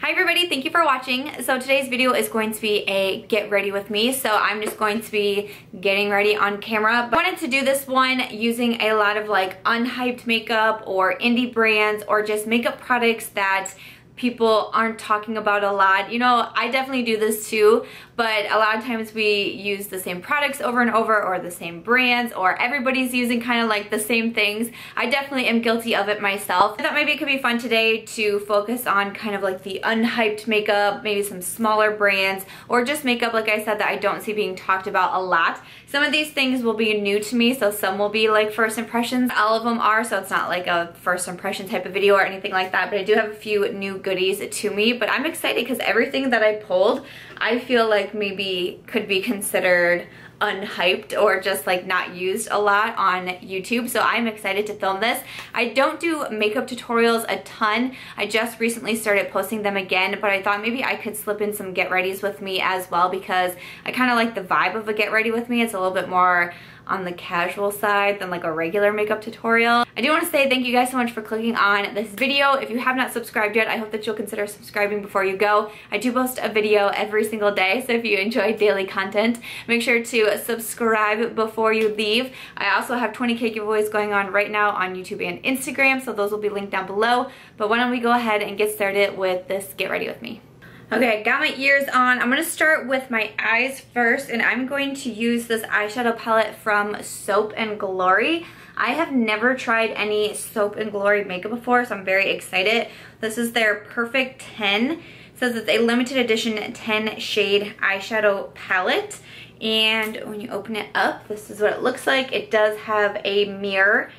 Hi everybody, thank you for watching. So today's video is going to be a get ready with me. So I'm just going to be getting ready on camera. But I wanted to do this one using a lot of like unhyped makeup or indie brands or just makeup products that people aren't talking about a lot. You know, I definitely do this too, but a lot of times we use the same products over and over or the same brands or everybody's using kind of like the same things. I definitely am guilty of it myself. I thought maybe it could be fun today to focus on kind of like the unhyped makeup, maybe some smaller brands or just makeup, like I said, that I don't see being talked about a lot. Some of these things will be new to me, so some will be like first impressions. All of them are, so it's not like a first impression type of video or anything like that, but I do have a few new goodies to me. But I'm excited because everything that I pulled, I feel like maybe could be considered unhyped or just like not used a lot on YouTube, so I'm excited to film this. I don't do makeup tutorials a ton. I just recently started posting them again, but I thought maybe I could slip in some get readies with me as well because I kind of like the vibe of a get ready with me. It's a little bit more on the casual side than like a regular makeup tutorial. I do want to say thank you guys so much for clicking on this video. If you have not subscribed yet, I hope that you'll consider subscribing before you go. I do post a video every single day, so if you enjoy daily content, make sure to subscribe before you leave. I also have 20K giveaways going on right now on YouTube and Instagram, so those will be linked down below. But why don't we go ahead and get started with this get ready with me. Okay, I got my ears on. I'm going to start with my eyes first, and I'm going to use this eyeshadow palette from Soap & Glory. I have never tried any Soap & Glory makeup before, so I'm very excited. This is their Perfect 10. It says it's a limited edition 10 shade eyeshadow palette. And when you open it up, this is what it looks like. It does have a mirror.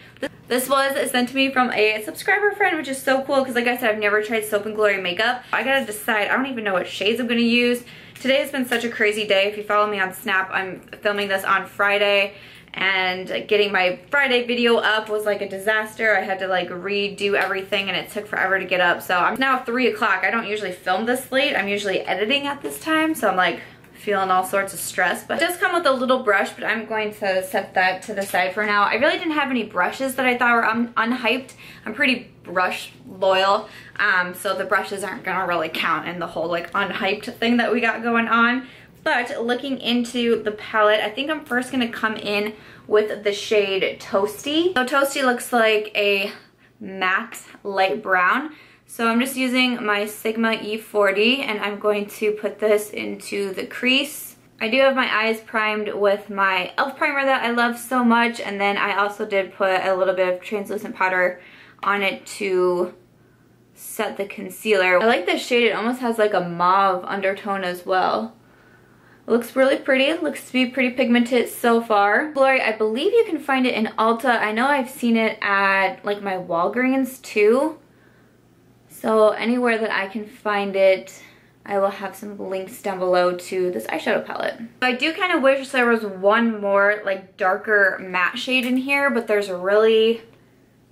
This was sent to me from a subscriber friend, which is so cool because like I said, I've never tried Soap & Glory makeup. I gotta decide, I don't even know what shades I'm gonna use. Today has been such a crazy day. If you follow me on Snap, I'm filming this on Friday, and getting my Friday video up was like a disaster. I had to like redo everything and it took forever to get up. So I'm now 3 o'clock. I don't usually film this late. I'm usually editing at this time, so I'm like feeling all sorts of stress. But it does come with a little brush, but I'm going to set that to the side for now. I really didn't have any brushes that I thought were unhyped. I'm pretty brush loyal, so the brushes aren't gonna really count in the whole like unhyped thing that we got going on. But looking into the palette, I think I'm first gonna come in with the shade Toasty. So Toasty looks like a matte light brown. So I'm just using my Sigma E40 and I'm going to put this into the crease. I do have my eyes primed with my e.l.f. primer that I love so much, and then I also did put a little bit of translucent powder on it to set the concealer. I like this shade. It almost has like a mauve undertone as well. It looks really pretty. It looks to be pretty pigmented so far. Glory, I believe you can find it in Ulta. I know I've seen it at like my Walgreens too. So anywhere that I can find it, I will have some links down below to this eyeshadow palette. I do kind of wish there was one more like darker matte shade in here, but there's really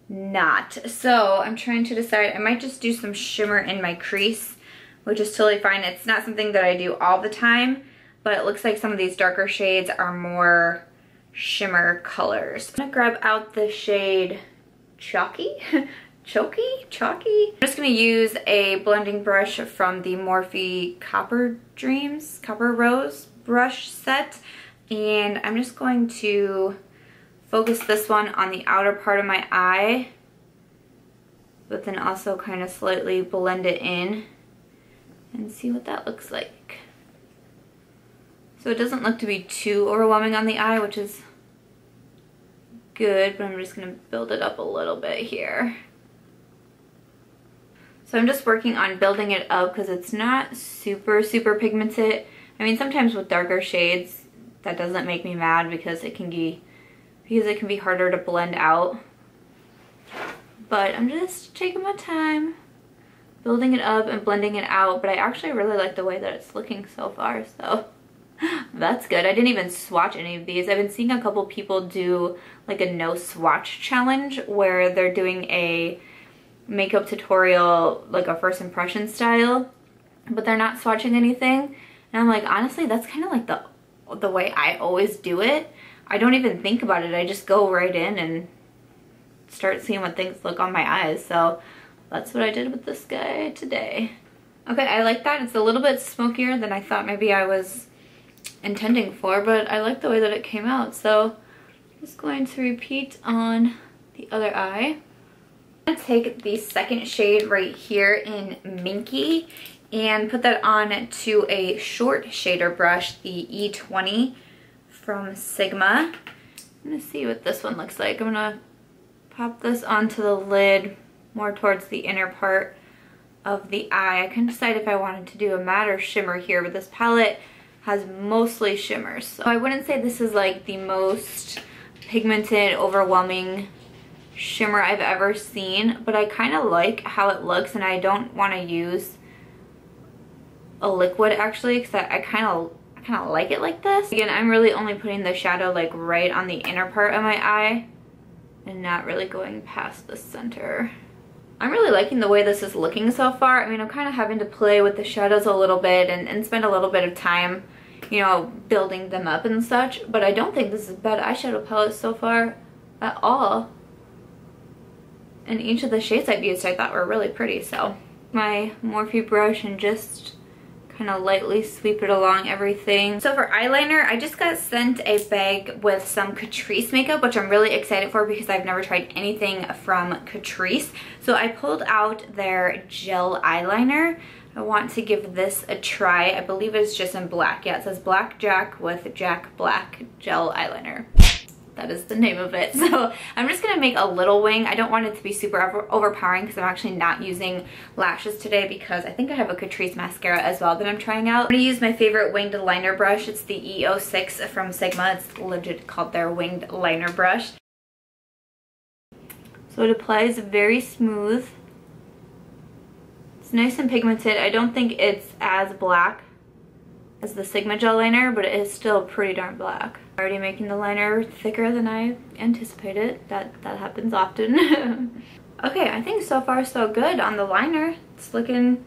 not. So I'm trying to decide. I might just do some shimmer in my crease, which is totally fine. It's not something that I do all the time, but it looks like some of these darker shades are more shimmer colors. I'm gonna grab out the shade Chalky. Chalky? I'm just gonna use a blending brush from the Morphe Copper Rose brush set, and I'm just going to focus this one on the outer part of my eye, but then also kind of slightly blend it in and see what that looks like. So it doesn't look to be too overwhelming on the eye, which is good, but I'm just gonna build it up a little bit here. So I'm just working on building it up because it's not super pigmented. I mean, sometimes with darker shades, that doesn't make me mad because it can be harder to blend out. But I'm just taking my time, building it up and blending it out. But I actually really like the way that it's looking so far, so that's good. I didn't even swatch any of these. I've been seeing a couple people do like a no swatch challenge where they're doing a makeup tutorial, like a first impression style, but they're not swatching anything. And I'm like, honestly, that's kind of like the way I always do it. I don't even think about it. I just go right in and start seeing what things look on my eyes. So that's what I did with this guy today. Okay, I like that. It's a little bit smokier than I thought maybe I was intending for, but I like the way that it came out. So I'm just going to repeat on the other eye. I'm going to take the second shade right here in Minky and put that on to a short shader brush, the E20 from Sigma. I'm going to see what this one looks like. I'm going to pop this onto the lid more towards the inner part of the eye. I couldn't decide if I wanted to do a matte or shimmer here, but this palette has mostly shimmers. So I wouldn't say this is like the most pigmented, overwhelming shimmer I've ever seen, but I kind of like how it looks, and I don't want to use a liquid actually because I kind of like it like this. Again, I'm really only putting the shadow like right on the inner part of my eye and not really going past the center. I'm really liking the way this is looking so far. I mean, I'm kind of having to play with the shadows a little bit and spend a little bit of time, you know, building them up and such, but I don't think this is a bad eyeshadow palette so far at all. And each of the shades I've used I thought were really pretty, so my Morphe brush and just kind of lightly sweep it along everything. So for eyeliner, I just got sent a bag with some Catrice makeup, which I'm really excited for because I've never tried anything from Catrice. So I pulled out their gel eyeliner. I want to give this a try. I believe it's just in black. Yeah, it says Black Jack with Jack Black gel eyeliner. That is the name of it. So I'm just gonna make a little wing. I don't want it to be super overpowering because I'm actually not using lashes today because I think I have a Catrice mascara as well that I'm trying out. I'm gonna use my favorite winged liner brush. It's the E06 from Sigma. It's legit called their winged liner brush. So it applies very smooth. It's nice and pigmented. I don't think it's as black as the Sigma gel liner, but it is still pretty darn black. Already making the liner thicker than I anticipated. That happens often. Okay, I think so far so good on the liner. It's looking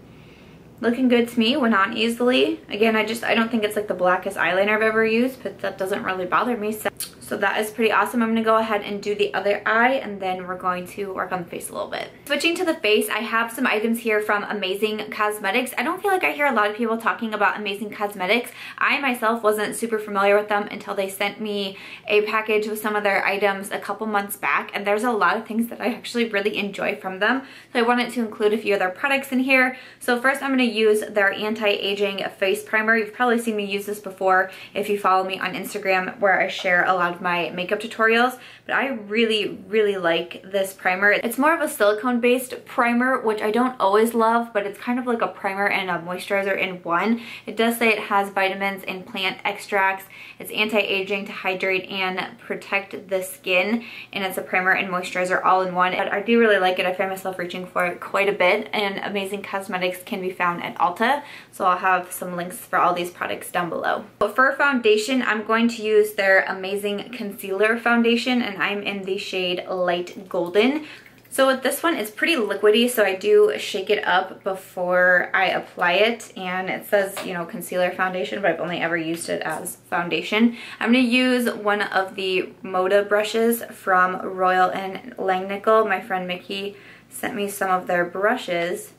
good to me. Went on easily. Again, I don't think it's like the blackest eyeliner I've ever used, but that doesn't really bother me. So that is pretty awesome. I'm gonna go ahead and do the other eye, and then we're going to work on the face a little bit. Switching to the face, I have some items here from Amazing Cosmetics. I don't feel like I hear a lot of people talking about Amazing Cosmetics. I myself wasn't super familiar with them until they sent me a package with some of their items a couple months back, and there's a lot of things that I actually really enjoy from them. So I wanted to include a few of their products in here. So first I'm gonna use their anti-aging face primer. You've probably seen me use this before if you follow me on Instagram, where I share a lot of my makeup tutorials, but I really like this primer. It's more of a silicone based primer, which I don't always love, but it's kind of like a primer and a moisturizer in one. It does say it has vitamins and plant extracts. It's anti-aging to hydrate and protect the skin, and it's a primer and moisturizer all in one. But I do really like it. I find myself reaching for it quite a bit, and Amazing Cosmetics can be found at Ulta, so I'll have some links for all these products down below. But for foundation, I'm going to use their Amazing Concealer foundation, and I'm in the shade Light Golden. So with this one, it's pretty liquidy, so I do shake it up before I apply it, and it says, you know, concealer foundation, but I've only ever used it as foundation. I'm going to use one of the Moda brushes from Royal and Langnickel. My friend Mickey sent me some of their brushes,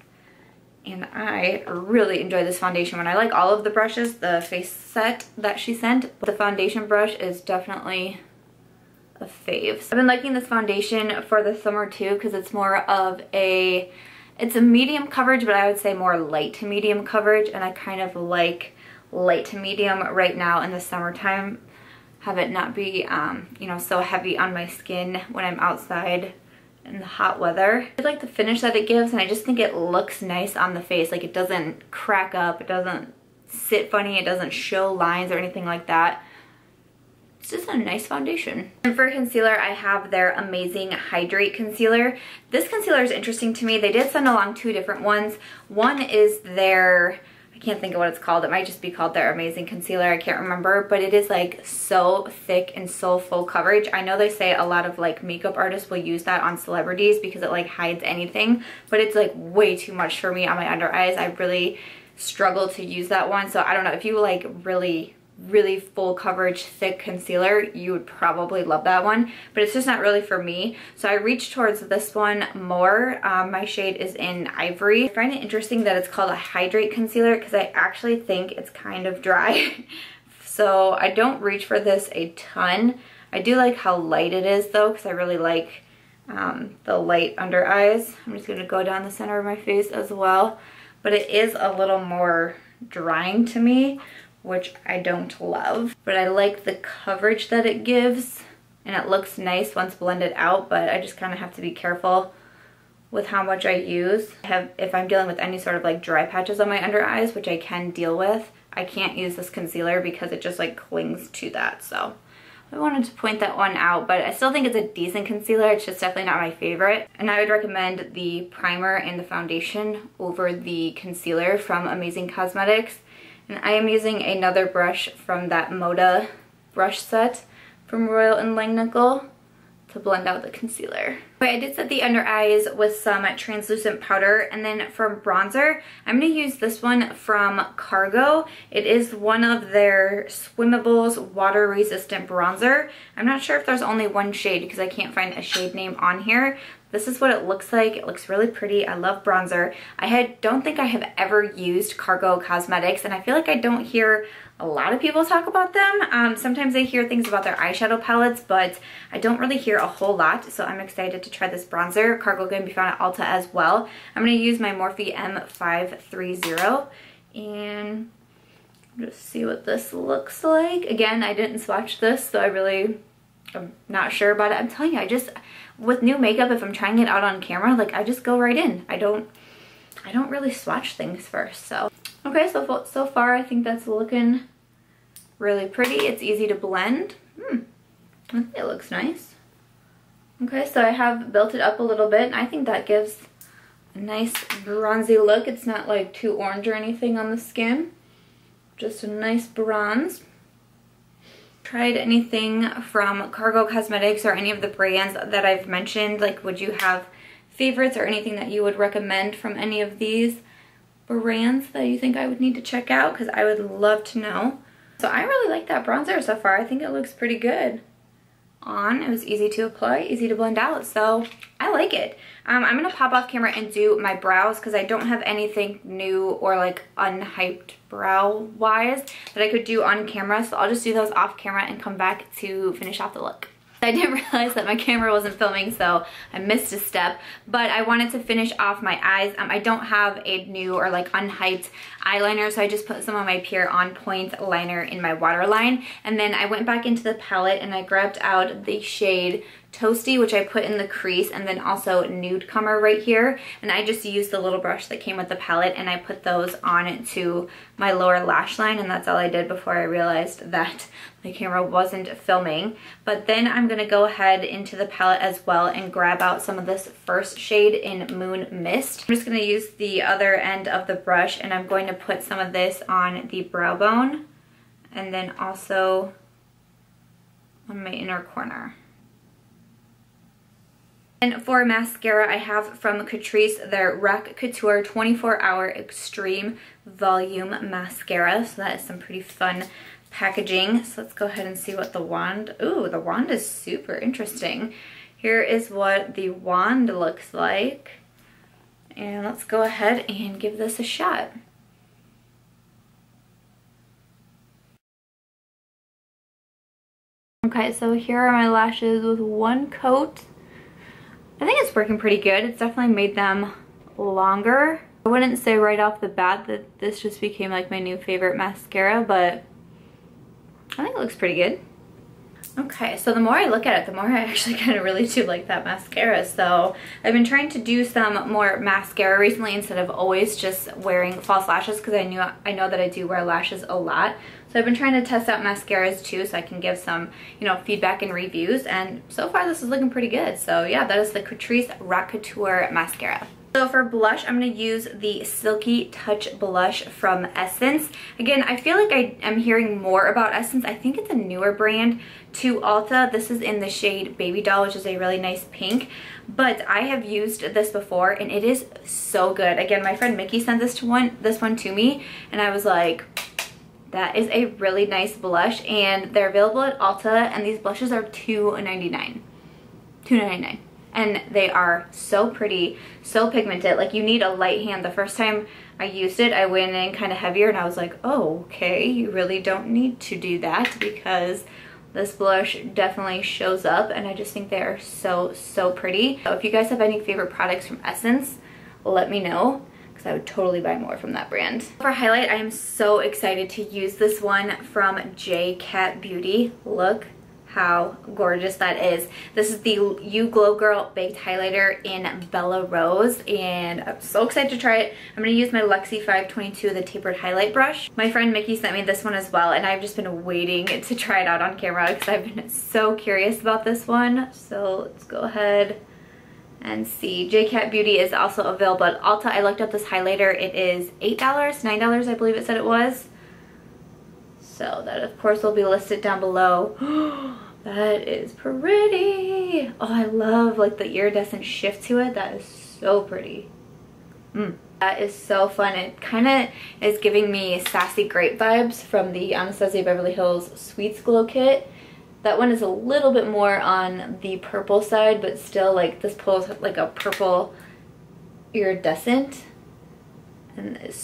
and I really enjoy this foundation one. I like all of the brushes, the face set that she sent, but the foundation brush is definitely a fave. I've been liking this foundation for the summer too because it's more of it's a medium coverage, but I would say more light to medium coverage, and I kind of like light to medium right now in the summertime. Have it not be, you know, so heavy on my skin when I'm outside in the hot weather. I like the finish that it gives, and I just think it looks nice on the face. Like, it doesn't crack up, it doesn't sit funny, it doesn't show lines or anything like that. It's just a nice foundation. And for concealer, I have their Amazing Hydrate concealer. This concealer is interesting to me. They did send along two different ones. One is their, I can't think of what it's called. It might just be called their Amazing Concealer. I can't remember, but it is like so thick and so full coverage. I know they say a lot of like makeup artists will use that on celebrities because it like hides anything, but it's like way too much for me on my under eyes. I really struggle to use that one. So I don't know if you like really really full coverage thick concealer, you would probably love that one, but it's just not really for me. So I reached towards this one more. My shade is in Ivory. I find it interesting that it's called a Hydrate concealer because I actually think it's kind of dry. So I don't reach for this a ton. I do like how light it is though, because I really like the light under eyes. I'm just gonna go down the center of my face as well, but it is a little more drying to me, which I don't love, but I like the coverage that it gives, and it looks nice once blended out, but I just kind of have to be careful with how much I use. If I'm dealing with any sort of like dry patches on my under eyes, which I can deal with, I can't use this concealer because it just like clings to that. So I wanted to point that one out, but I still think it's a decent concealer. It's just definitely not my favorite. And I would recommend the primer and the foundation over the concealer from Amazing Cosmetics. And I am using another brush from that Moda brush set from Royal and Langnickel to blend out the concealer. Okay, I did set the under eyes with some translucent powder, and then for bronzer, I'm going to use this one from Cargo. It is one of their Swimmables water resistant bronzer. I'm not sure if there's only one shade because I can't find a shade name on here. This is what it looks like. It looks really pretty. I love bronzer. Don't think I have ever used Cargo Cosmetics, and I feel like I don't hear a lot of people talk about them. Sometimes I hear things about their eyeshadow palettes, but I don't really hear a whole lot, so I'm excited to try this bronzer. Cargo can be found at Ulta as well. I'm going to use my Morphe M530, and just see what this looks like. Again, I didn't swatch this, so I'm not sure about it. I'm telling you, with new makeup, if I'm trying it out on camera, like I just go right in. I don't really swatch things first. So okay, so far I think that's looking really pretty. It's easy to blend. I think it looks nice. Okay, so I have built it up a little bit, and I think that gives a nice bronzy look. It's not like too orange or anything on the skin. Just a nice bronze. Tried anything from Cargo Cosmetics or any of the brands that I've mentioned? Like, would you have favorites or anything that you would recommend from any of these brands that you think I would need to check out? Because I would love to know. So I really like that bronzer so far. I think it looks pretty good on. It was easy to apply, easy to blend out, so I like it. I'm gonna pop off camera and do my brows because I don't have anything new or like unhyped brow wise that I could do on camera, so I'll just do those off camera and come back to finish off the look. I didn't realize that my camera wasn't filming, so I missed a step, but I wanted to finish off my eyes. I don't have a new or like unhyped eyeliner, so I just put some of my Pure On Point liner in my waterline, and then I went back into the palette and I grabbed out the shade Toasty, which I put in the crease, and then also Nudecomer right here, and I just used the little brush that came with the palette and I put those on to my lower lash line, and that's all I did before I realized that the camera wasn't filming. But then I'm gonna go ahead into the palette as well and grab out some of this first shade in Moon Mist. I'm just gonna use the other end of the brush, and I'm going to put some of this on the brow bone and then also on my inner corner. And for mascara, I have from Catrice their Rack Couture 24-Hour Extreme Volume Mascara. So that is some pretty fun packaging. So let's go ahead and see what the wand, ooh, the wand is super interesting. Here is what the wand looks like. And let's go ahead and give this a shot. Okay, so here are my lashes with one coat. I think it's working pretty good. It's definitely made them longer. I wouldn't say right off the bat that this just became like my new favorite mascara, but I think it looks pretty good. Okay, so the more I look at it, the more I actually kind of really do like that mascara. So I've been trying to do some more mascara recently instead of always just wearing false lashes, because I know that I do wear lashes a lot. So I've been trying to test out mascaras too, so I can give some, feedback and reviews, and so far this is looking pretty good. So yeah, that is the Catrice Rack Couture Mascara. So for blush, I'm going to use the Silky Touch blush from Essence. Again, I feel like I'm hearing more about Essence. I think it's a newer brand to Ulta. This is in the shade BabyDoll, which is a really nice pink. But I have used this before, and it is so good. Again, my friend Mickey sent this one to me, and I was like, That is a really nice blush, and they're available at Ulta, and these blushes are $2.99. $2.99. And they are so pretty, so pigmented. Like, you need a light hand. The first time I used it, I went in kind of heavier, and I was like, oh, okay, you really don't need to do that, because this blush definitely shows up, and I just think they are so, so pretty. So if you guys have any favorite products from Essence, let me know, because I would totally buy more from that brand. For highlight, I am so excited to use this one from J.Cat Beauty. Look how gorgeous that is. This is the You Glow Girl Baked Highlighter in Bella Rose, and I'm so excited to try it. I'm going to use my Luxie 522, the tapered highlight brush. My friend Mickey sent me this one as well, and I've just been waiting to try it out on camera because I've been so curious about this one. So let's go ahead and see. J.Cat Beauty is also available at Ulta. I looked up this highlighter. It is $8, $9 I believe it said it was. So that of course will be listed down below. That is pretty. Oh, I love like the iridescent shift to it. That is so pretty. That is so fun. It kind of is giving me Sassy Grape vibes from the Anastasia Beverly Hills Sweets Glow Kit. That one is a little bit more on the purple side, but still like this pulls like a purple iridescent. And it's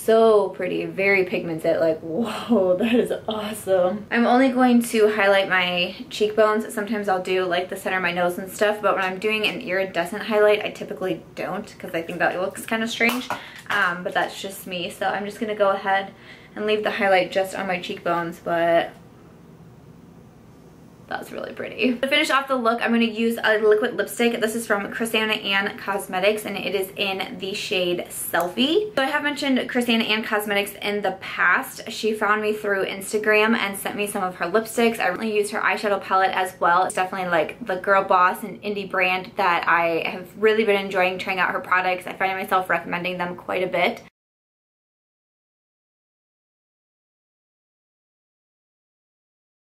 so pretty, very pigmented. Like, whoa, that is awesome. I'm only going to highlight my cheekbones. Sometimes I'll do like the center of my nose and stuff, but when I'm doing an iridescent highlight, I typically don't, because I think that looks kind of strange. But that's just me. So I'm just gonna go ahead and leave the highlight just on my cheekbones, but that's really pretty. To finish off the look, I'm going to use a liquid lipstick. This is from Chrisanna Ann Cosmetics, and it is in the shade Selfie. So I have mentioned Chrisanna Ann Cosmetics in the past. She found me through Instagram and sent me some of her lipsticks. I really used her eyeshadow palette as well. It's definitely like the girl boss and indie brand that I have really been enjoying trying out her products. I find myself recommending them quite a bit.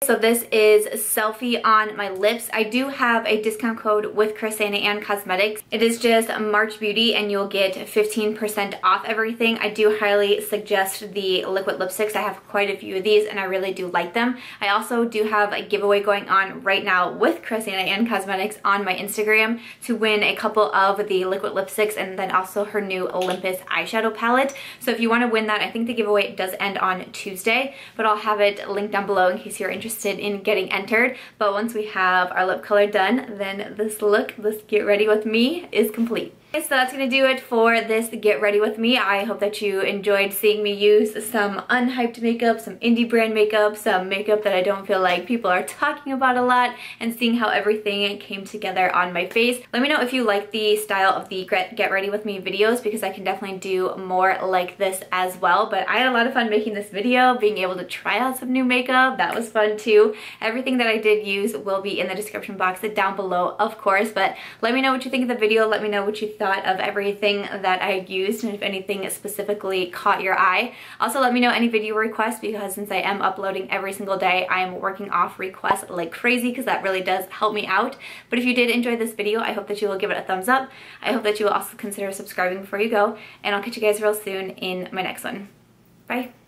So this is Selfie on my lips. I do have a discount code with Chrisanna Ann Cosmetics. It is just March Beauty, and you'll get 15% off everything. I do highly suggest the liquid lipsticks. I have quite a few of these, and I really do like them. I also do have a giveaway going on right now with Chrisanna Ann Cosmetics on my Instagram to win a couple of the liquid lipsticks, and then also her new Olympus eyeshadow palette. So if you want to win that, I think the giveaway does end on Tuesday, but I'll have it linked down below in case you're interested in getting entered. But once we have our lip color done, then this look, this get ready with me, is complete. So that's gonna do it for this get ready with me. I hope that you enjoyed seeing me use some unhyped makeup, some indie brand makeup, some makeup that I don't feel like people are talking about a lot, and seeing how everything came together on my face. Let me know if you like the style of the get ready with me videos, because I can definitely do more like this as well. But I had a lot of fun making this video, being able to try out some new makeup. That was fun too. Everything that I did use will be in the description box down below, of course. But let me know what you think of the video. Let me know what you thought of everything that I used, and if anything specifically caught your eye. Also, let me know any video requests, because since I am uploading every single day, I am working off requests like crazy, because that really does help me out. But if you did enjoy this video, I hope that you will give it a thumbs up. I hope that you will also consider subscribing before you go, and I'll catch you guys real soon in my next one. Bye.